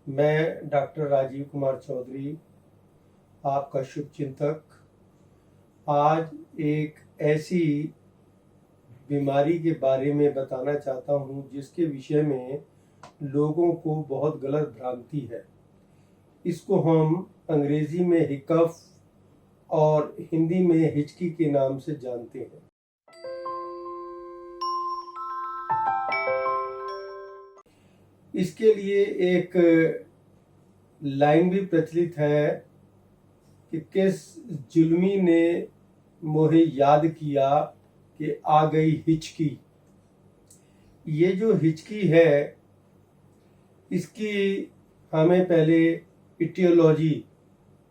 मैं डॉक्टर राजीव कुमार चौधरी, आपका शुभचिंतक, आज एक ऐसी बीमारी के बारे में बताना चाहता हूँ जिसके विषय में लोगों को बहुत गलत भ्रांति है। इसको हम अंग्रेजी में हिकफ और हिंदी में हिचकी के नाम से जानते हैं। इसके लिए एक लाइन भी प्रचलित है कि किस जुल्मी ने मोहे याद किया कि आ गई हिचकी। ये जो हिचकी है, इसकी हमें पहले इटियोलॉजी,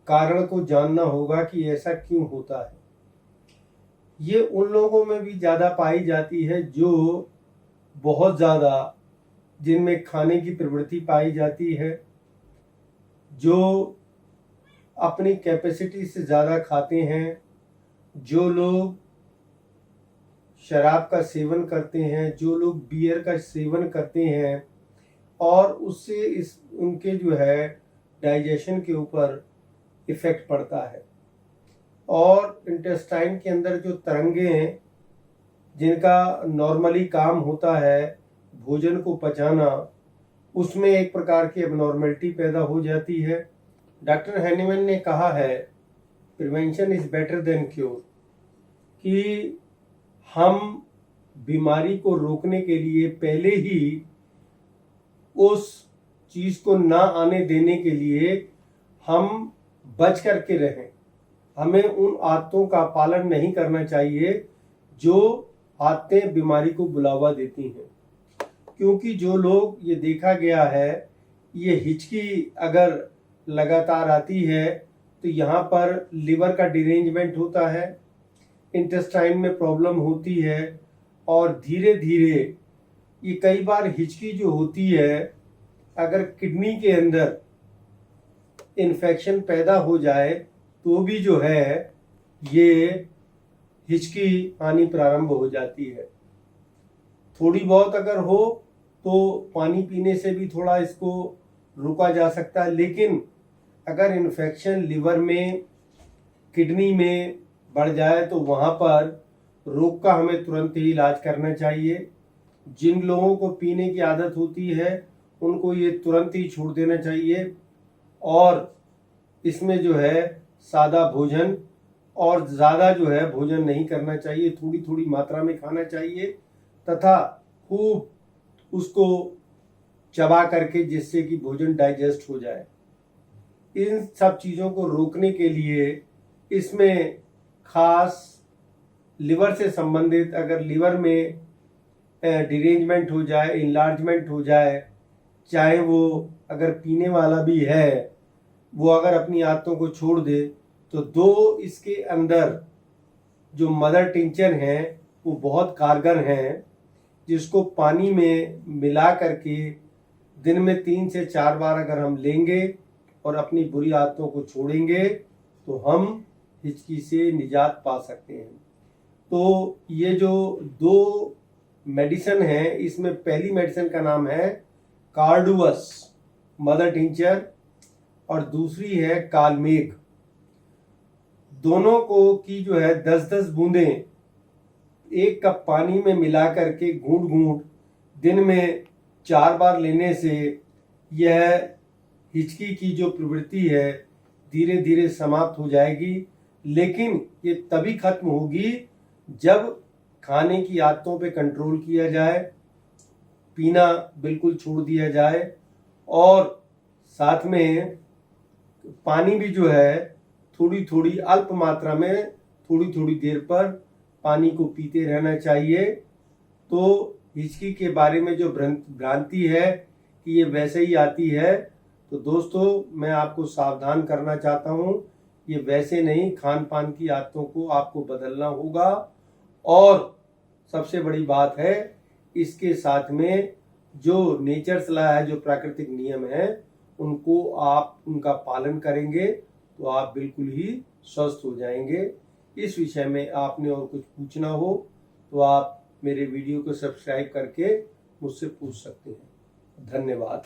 कारण को जानना होगा कि ऐसा क्यों होता है। ये उन लोगों में भी ज़्यादा पाई जाती है जो बहुत ज़्यादा, जिनमें खाने की प्रवृत्ति पाई जाती है, जो अपनी कैपेसिटी से ज़्यादा खाते हैं, जो लोग शराब का सेवन करते हैं, जो लोग बियर का सेवन करते हैं और उससे उनके जो है डाइजेशन के ऊपर इफ़ेक्ट पड़ता है। और इंटेस्टाइन के अंदर जो तरंगे हैं, जिनका नॉर्मली काम होता है भोजन को पचाना, उसमें एक प्रकार की एबनॉर्मलिटी पैदा हो जाती है। डॉक्टर हैनीमैन ने कहा है, prevention is better than cure, कि हम बीमारी को रोकने के लिए पहले ही उस चीज को ना आने देने के लिए हम बच करके रहें। हमें उन आदतों का पालन नहीं करना चाहिए जो आदतें बीमारी को बुलावा देती हैं। क्योंकि जो लोग, ये देखा गया है, ये हिचकी अगर लगातार आती है तो यहाँ पर लिवर का डिरेंजमेंट होता है, इंटेस्टाइन में प्रॉब्लम होती है और धीरे धीरे ये कई बार हिचकी जो होती है, अगर किडनी के अंदर इन्फेक्शन पैदा हो जाए तो भी जो है ये हिचकी आनी प्रारंभ हो जाती है। थोड़ी बहुत अगर हो तो पानी पीने से भी थोड़ा इसको रोका जा सकता है, लेकिन अगर इन्फेक्शन लिवर में, किडनी में बढ़ जाए तो वहाँ पर रोग का हमें तुरंत ही इलाज करना चाहिए। जिन लोगों को पीने की आदत होती है उनको ये तुरंत ही छोड़ देना चाहिए और इसमें जो है सादा भोजन और ज़्यादा जो है भोजन नहीं करना चाहिए, थोड़ी थोड़ी मात्रा में खाना चाहिए तथा खूब उसको चबा करके, जिससे कि भोजन डाइजेस्ट हो जाए। इन सब चीज़ों को रोकने के लिए इसमें खास लिवर से संबंधित, अगर लिवर में डिरेंजमेंट हो जाए, इनलार्जमेंट हो जाए, चाहे वो अगर पीने वाला भी है, वो अगर अपनी आदतों को छोड़ दे, तो दो इसके अंदर जो मदर टिंचर हैं वो बहुत कारगर हैं, जिसको पानी में मिला करके दिन में 3 से 4 बार अगर हम लेंगे और अपनी बुरी आदतों को छोड़ेंगे तो हम हिचकी से निजात पा सकते हैं। तो ये जो दो मेडिसिन है, इसमें पहली मेडिसिन का नाम है कार्डुअस मदर टिंचर और दूसरी है कालमेघ। दोनों को की जो है 10-10 बूंदें 1 कप पानी में मिला करके घूंट घूंट दिन में 4 बार लेने से यह हिचकी की जो प्रवृत्ति है धीरे धीरे समाप्त हो जाएगी। लेकिन ये तभी खत्म होगी जब खाने की आदतों पे कंट्रोल किया जाए, पीना बिल्कुल छोड़ दिया जाए और साथ में पानी भी जो है थोड़ी थोड़ी अल्प मात्रा में थोड़ी थोड़ी देर पर पानी को पीते रहना चाहिए। तो हिचकी के बारे में जो भ्रांति है कि ये वैसे ही आती है, तो दोस्तों मैं आपको सावधान करना चाहता हूँ, ये वैसे नहीं, खान पान की आदतों को आपको बदलना होगा। और सबसे बड़ी बात है, इसके साथ में जो नेचर सलाह है, जो प्राकृतिक नियम है, उनको आप उनका पालन करेंगे तो आप बिल्कुल ही स्वस्थ हो जाएंगे। इस विषय में आपने और कुछ पूछना हो तो आप मेरे वीडियो को सब्सक्राइब करके मुझसे पूछ सकते हैं। धन्यवाद।